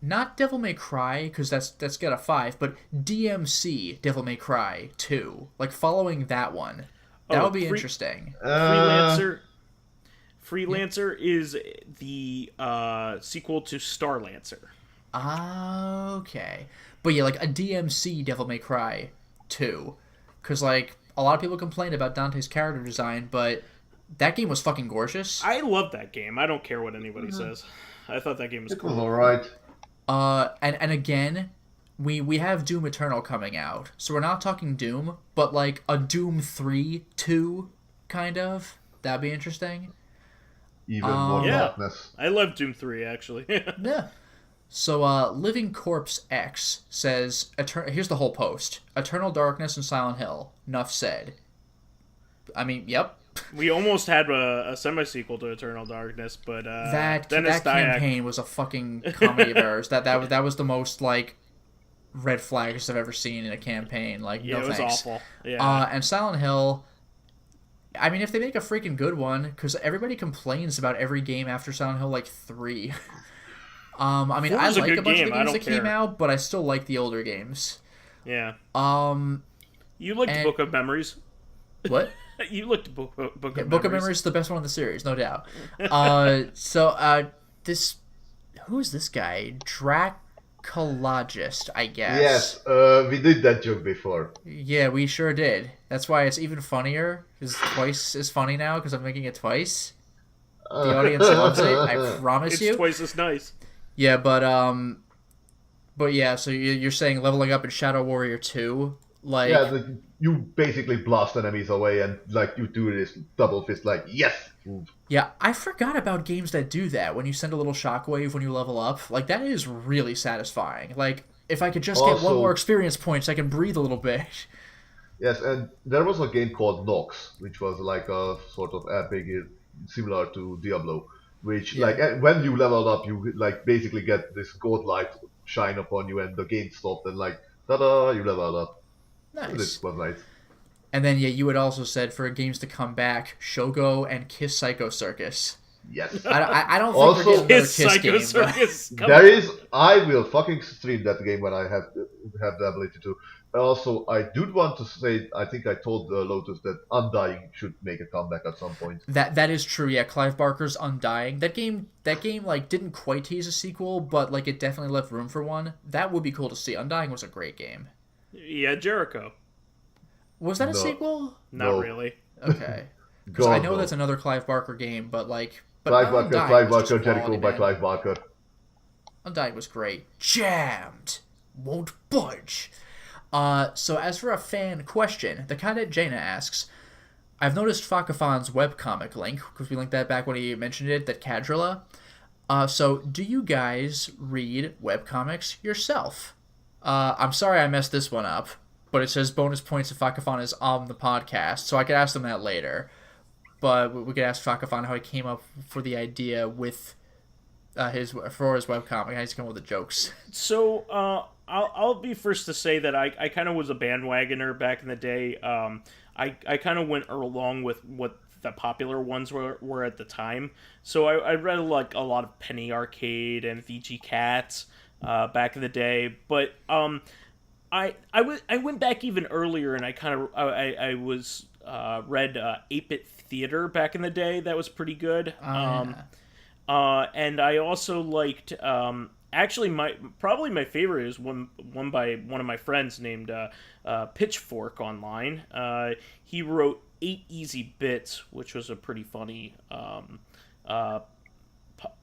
S3: Not Devil May Cry, because that's got a 5, but DMC Devil May Cry 2. Like, following that one. That would be interesting.
S2: Freelancer is the sequel to Starlancer.
S3: Okay. But yeah, like a DMC Devil May Cry 2. Because, like, a lot of people complained about Dante's character design, but that game was fucking gorgeous.
S2: I love that game. I don't care what anybody says. I thought that game was cool.
S4: It was alright.
S3: And again, we have Doom Eternal coming out. So we're not talking Doom, but like a Doom 3-2, kind of. That'd be interesting.
S4: Even more darkness.
S2: I love Doom 3, actually.
S3: Yeah. So, Living Corpse X says, here's the whole post. Eternal Darkness and Silent Hill. Nuff said. I mean, yep.
S2: We almost had a semi-sequel to Eternal Darkness, but
S3: that campaign was a fucking comedy of errors. That was the most, like, red flags I've ever seen in a campaign. Like, no thanks.
S2: It was awful. Yeah.
S3: And Silent Hill, I mean, if they make a freaking good one, because everybody complains about every game after Silent Hill, like, 3. I mean, I like a bunch of the games that came out, but I still like the older games.
S2: Yeah. You liked Book of Memories.
S3: What?
S2: You looked at Book of Memories.
S3: Book of Memories is the best one in the series, no doubt. Who is this guy? Dracologist, I guess.
S4: Yes, we did that joke before.
S3: Yeah, we sure did. That's why it's even funnier. It's twice as funny now because I'm making it twice. The audience loves it. I promise you.
S2: It's twice as nice.
S3: Yeah, but yeah. So you're saying leveling up in Shadow Warrior 2, like
S4: you basically blast enemies away and like you do this double fist, like yes, move.
S3: Yeah, I forgot about games that do that. When you send a little shockwave when you level up, like that is really satisfying. Like if I could just get one
S4: Also,
S3: more experience point so I can breathe a little bit.
S4: yes, and there was a game called Nox, which was like a sort of RPG similar to Diablo, which
S3: Yeah.
S4: like when you leveled up, you like basically get this gold light shine upon you, and the game stopped, and like ta-da, you leveled up.
S3: Nice.
S4: This was nice.
S3: And then yeah, you had also said for games to come back, Shogo and Kiss Psycho Circus.
S4: Yes.
S3: I don't think
S4: Also,
S3: we're getting another
S2: His
S3: Kiss
S2: Psycho
S3: game.
S2: Circus.
S4: There is. I will fucking stream that game when I have the ability to. Also, I do want to say, I think I told Lotus that Undying should make a comeback at some point.
S3: That is true. Yeah, Clive Barker's Undying. That game like didn't quite tease a sequel, but like it definitely left room for one. That would be cool to see. Undying was a great game.
S2: Yeah, Jericho.
S3: Was that a
S4: No.
S3: sequel?
S2: Not
S4: No.
S2: really.
S3: Okay. Because I
S4: God,
S3: know
S4: no.
S3: that's another Clive Barker game, but like, but
S4: Clive Barker,
S3: Undying
S4: Clive
S3: was just
S4: Barker, Jericho
S3: quality,
S4: by
S3: man.
S4: Clive Barker.
S3: Undying was great. Jammed. Won't budge. So as for a fan question, the Cadet Jaina asks, I've noticed Fakafan's webcomic link, because we linked that back when he mentioned it, that Cadrilla. So do you guys read webcomics yourself? I'm sorry I messed this one up, but it says bonus points if Fakafan is on the podcast, so I could ask them that later. But we could ask Fakafan how he came up for the idea with his webcomic, how he's come up with the jokes.
S2: So, I'll be first to say that I kind of was a bandwagoner back in the day. I kind of went along with what the popular ones were at the time. So I read like a lot of Penny Arcade and VG Cats back in the day. But I went back even earlier, and I was read 8-Bit Theater back in the day. That was pretty good.
S3: Yeah.
S2: And I also liked actually my favorite is one by one of my friends named Pitchfork Online. He wrote 8 Easy Bits, which was a pretty funny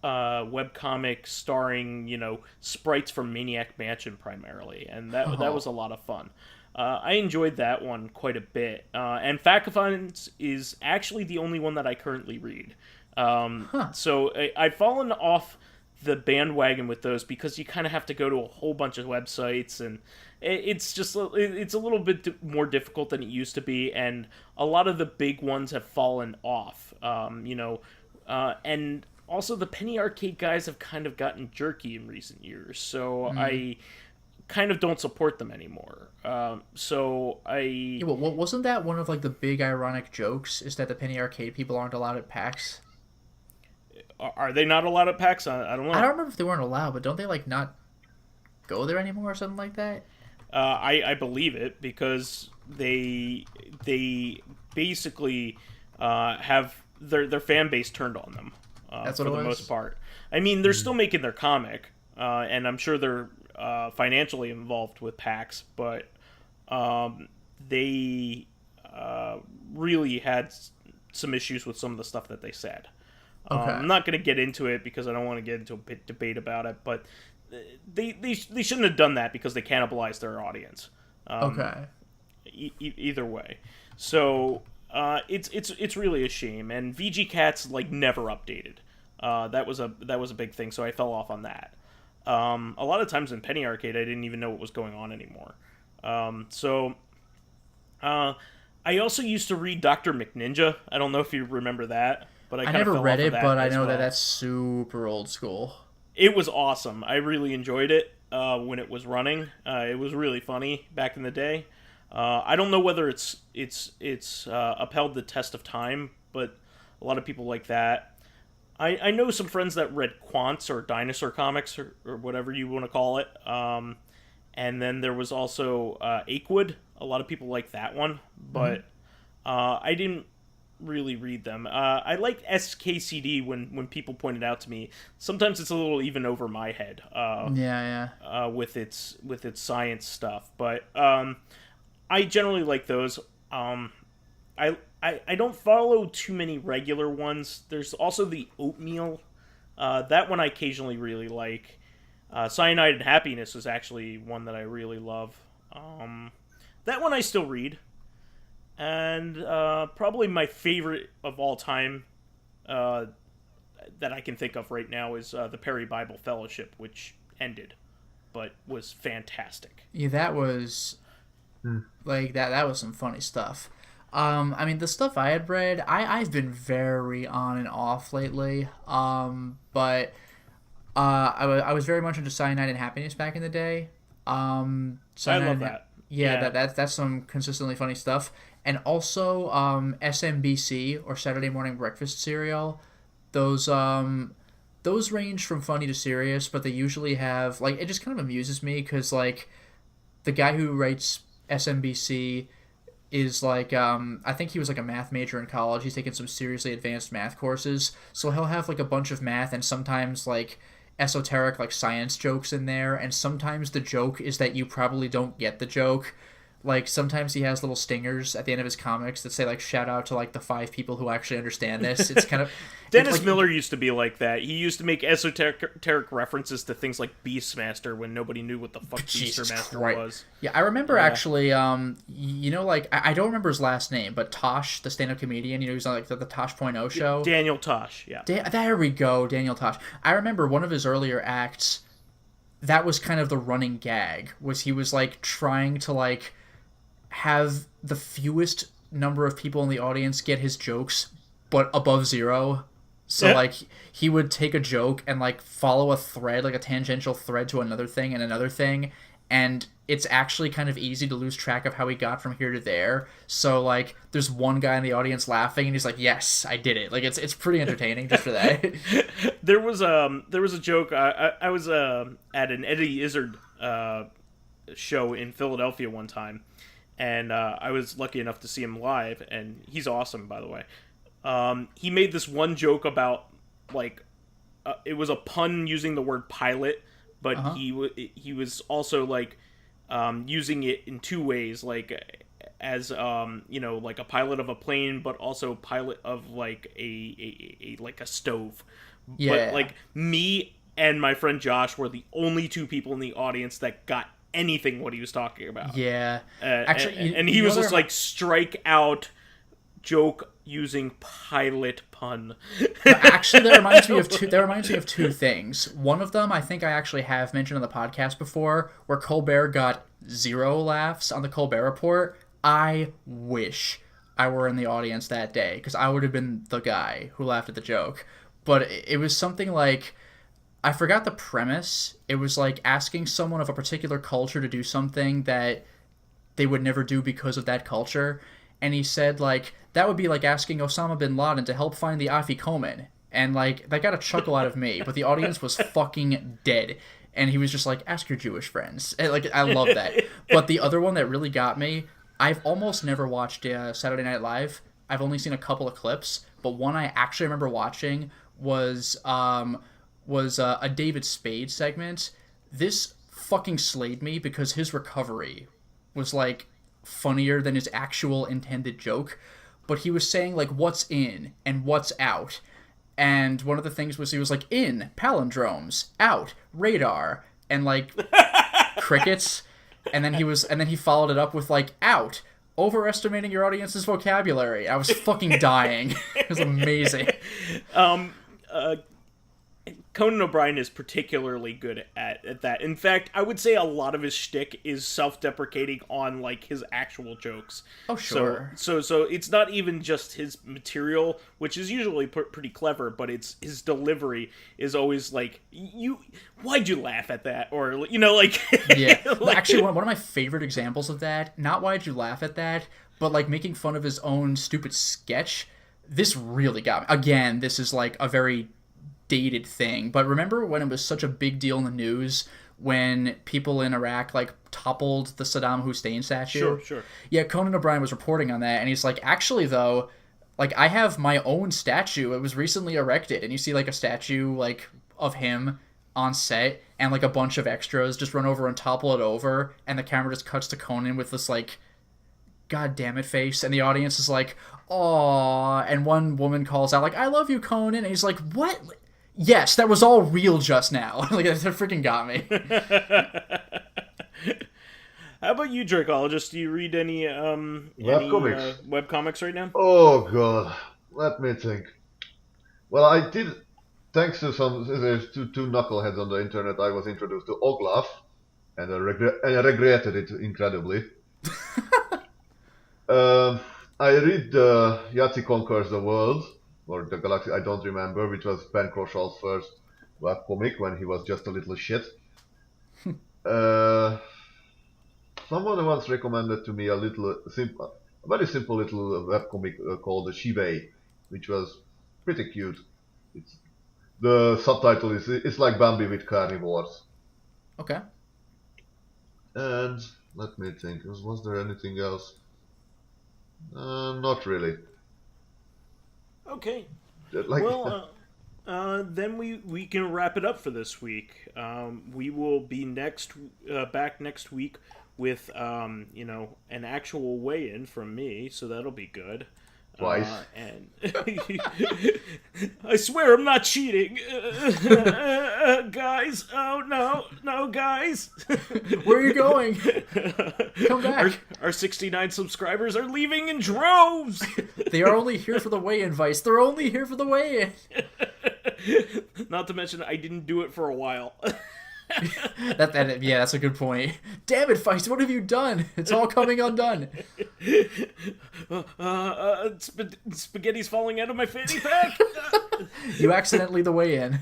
S2: webcomic starring sprites from Maniac Mansion primarily, and that was a lot of fun. I enjoyed that one quite a bit, and Fakafans is actually the only one that I currently read. So I've fallen off the bandwagon with those because you kind of have to go to a whole bunch of websites, and it's a little bit more difficult than it used to be, and a lot of the big ones have fallen off. And also the Penny Arcade guys have kind of gotten jerky in recent years, so I kind of don't support them anymore.
S3: Yeah, well, wasn't that one of like the big ironic jokes? Is that the Penny Arcade people aren't allowed at PAX?
S2: Are they not allowed at PAX? I don't know.
S3: I don't remember if they weren't allowed, but don't they like not go there anymore or something like that?
S2: I believe it because they basically have their fan base turned on them.
S3: That's
S2: for
S3: what it
S2: the
S3: was?
S2: most part. I mean, they're still making their comic, and I'm sure they're financially involved with PAX, but they really had some issues with some of the stuff that they said.
S3: Okay.
S2: I'm not going to get into it because I don't want to get into a big debate about it, but they shouldn't have done that because they cannibalized their audience.
S3: Okay.
S2: Either way, so it's really a shame. And VG Cats like never updated. That was a big thing. So I fell off on that. A lot of times in Penny Arcade, I didn't even know what was going on anymore. I also used to read Dr. McNinja. I don't know if you remember that. But I
S3: never read it, but I know
S2: well.
S3: that that's super old school.
S2: It was awesome. I really enjoyed it when it was running. It was really funny back in the day. I don't know whether it's upheld the test of time, but a lot of people like that. I know some friends that read Quants or Dinosaur Comics or whatever you want to call it. And then there was also Achewood. A lot of people like that one, but I didn't really read them. I like SKCD when people pointed out to me. Sometimes it's a little even over my head. With its science stuff, but I generally like those. I don't follow too many regular ones. There's also the Oatmeal. That one I occasionally really like. Cyanide and Happiness is actually one that I really love. That one I still read. And probably my favorite of all time that I can think of right now is the Perry Bible Fellowship, which ended, but was fantastic.
S3: Yeah, that was like that was some funny stuff. I mean, the stuff I had read, I've been very on and off lately. But I was very much into Cyanide and Happiness back in the day. Cyanide,
S2: I love that.
S3: Yeah, that's some consistently funny stuff. And also SMBC, or Saturday Morning Breakfast Cereal. Those range from funny to serious, but they usually have, like, it just kind of amuses me because, like, the guy who writes SMBC is like, I think he was like a math major in college. He's taken some seriously advanced math courses, so he'll have like a bunch of math and sometimes like esoteric like science jokes in there, and sometimes the joke is that you probably don't get the joke. Like, sometimes he has little stingers at the end of his comics that say, like, shout out to, like, the 5 people who actually understand this. It's kind of...
S2: Dennis Miller used to be like that. He used to make esoteric references to things like Beastmaster when nobody knew what the fuck Beastmaster was.
S3: Yeah, I remember actually, you know, like, I don't remember his last name, but Tosh, the stand-up comedian, you know, he's on, like, the Tosh.0 show.
S2: Daniel Tosh, yeah.
S3: There we go, Daniel Tosh. I remember one of his earlier acts, that was kind of the running gag, was he was, like, trying to, like... have the fewest number of people in the audience get his jokes, but above 0. So, like, he would take a joke and, like, follow a thread, like a tangential thread to another thing and another thing, and it's actually kind of easy to lose track of how he got from here to there. So, like, there's one guy in the audience laughing, and he's like, yes, I did it. Like, it's pretty entertaining just for that.
S2: There was a joke, I was at an Eddie Izzard show in Philadelphia one time, and I was lucky enough to see him live, and he's awesome, by the way. He made this one joke about, like, it was a pun using the word pilot, but he was also, like, using it in 2 ways, like, as, you know, like a pilot of a plane, but also pilot of, like, a stove.
S3: Yeah.
S2: But, like, me and my friend Josh were the only 2 people in the audience that got anything what he was talking about.
S3: Yeah.
S2: Actually, and he was just like, strike out joke using pilot pun.
S3: Actually, that reminds me of 2 things. One of them I think I actually have mentioned on the podcast before, where Colbert got 0 laughs on the Colbert Report. I wish I were in the audience that day, because I would have been the guy who laughed at the joke. But it was something like, I forgot the premise. It was like asking someone of a particular culture to do something that they would never do because of that culture. And he said, like, that would be like asking Osama bin Laden to help find the Afikoman. And, like, that got a chuckle out of me, but the audience was fucking dead. And he was just like, ask your Jewish friends. And, like, I love that. But the other one that really got me, I've almost never watched Saturday Night Live. I've only seen a couple of clips. But one I actually remember watching was a David Spade segment. This fucking slayed me because his recovery was, like, funnier than his actual intended joke. But he was saying, like, what's in and what's out. And one of the things was he was like, in, palindromes, out, radar, and, like, crickets. And then he followed it up with, like, out, overestimating your audience's vocabulary. I was fucking dying. It was amazing.
S2: Conan O'Brien is particularly good at that. In fact, I would say a lot of his shtick is self-deprecating on, like, his actual jokes.
S3: Oh, sure.
S2: So it's not even just his material, which is usually pretty clever, but it's his delivery is always like, why'd you laugh at that? Or, you know, like...
S3: Yeah. Like, actually, one of my favorite examples of that, not why'd you laugh at that, but, like, making fun of his own stupid sketch, this really got me. Again, this is, like, a very dated thing, but remember when it was such a big deal in the news when people in Iraq, like, toppled the Saddam Hussein statue?
S2: Sure.
S3: Yeah, Conan O'Brien was reporting on that, and he's like, actually, though, like, I have my own statue. It was recently erected, and you see, like, a statue, like, of him on set, and, like, a bunch of extras just run over and topple it over, and the camera just cuts to Conan with this, like, God damn it face, and the audience is like, aww, and one woman calls out, like, I love you, Conan, and he's like, what? Yes, that was all real just now. Like, that freaking got me.
S2: How about you, Dracologist? Do you read any
S4: webcomics
S2: right now?
S4: Oh god, let me think. Well, I did. Thanks to there's two knuckleheads on the internet, I was introduced to Oglaf, and I regretted it incredibly. I read Yahtzee Conquers the World, or the Galaxy, I don't remember, which was Ben Croshall's first webcomic when he was just a little shit. Someone once recommended to me a very simple little webcomic called Shivei, which was pretty cute. The subtitle is it's like Bambi with carnivores.
S3: Okay.
S4: And let me think, was there anything else? Not really.
S2: Okay.
S4: Like,
S2: Well, then we can wrap it up for this week. We will be back next week with an actual weigh-in from me, so that'll be good.
S4: Twice.
S2: And I swear I'm not cheating, guys. Oh no, guys.
S3: Where are you going? Come back.
S2: Our 69 subscribers are leaving in droves.
S3: They are only here for the weigh-in, Vice. They're only here for the weigh-in.
S2: Not to mention, I didn't do it for a while.
S3: Yeah, that's a good point. Damn it, Feist, what have you done? It's all coming undone.
S2: Spaghetti's falling out of my fanny pack.
S3: You accidentally the way in.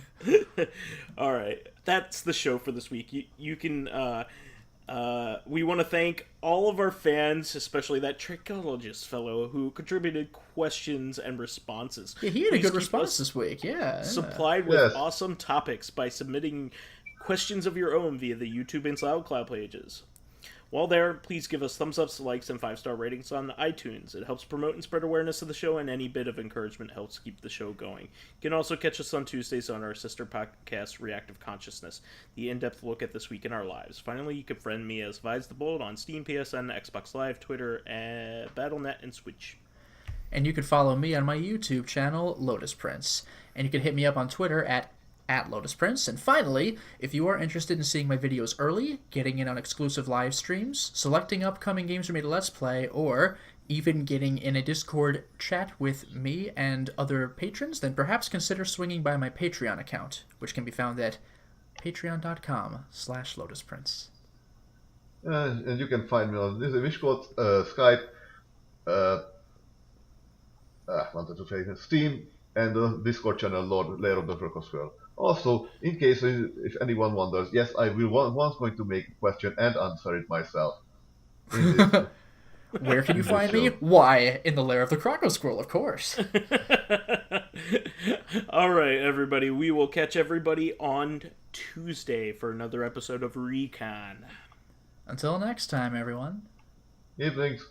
S2: All right, that's the show for this week. You can. We want to thank all of our fans, especially that Dracologist fellow who contributed questions and responses.
S3: Yeah, he had a good response this week. Yeah.
S2: Supplied with awesome topics by submitting questions of your own via the YouTube and Soundcloud pages. While there, please give us thumbs ups, likes, and 5-star ratings on iTunes. It helps promote and spread awareness of the show, and any bit of encouragement helps keep the show going. You can also catch us on Tuesdays on our sister podcast, Corrective Consciousness, the in-depth look at this week in our lives. Finally, you can friend me as vysethebold on Steam, PSN, Xbox Live, Twitter, Battle.net, and Switch.
S3: And you can follow me on my YouTube channel, Lotus Prince. And you can hit me up on Twitter at Lotus Prince. And finally, if you are interested in seeing my videos early, getting in on exclusive live streams, selecting upcoming games for me to Let's Play, or even getting in a Discord chat with me and other patrons, then perhaps consider swinging by my Patreon account, which can be found at patreon.com/LotusPrince.
S4: And you can find me on Discord, Skype, Steam, and the Discord channel Lair of the Dracosphere. Also, in case if anyone wonders, yes, I will once going to make a question and answer it myself.
S3: Where can you find me? Why, in the Lair of the Croco Squirrel, of course.
S2: All right, everybody. We will catch everybody on Tuesday for another episode of Recon.
S3: Until next time, everyone.
S4: Evenings.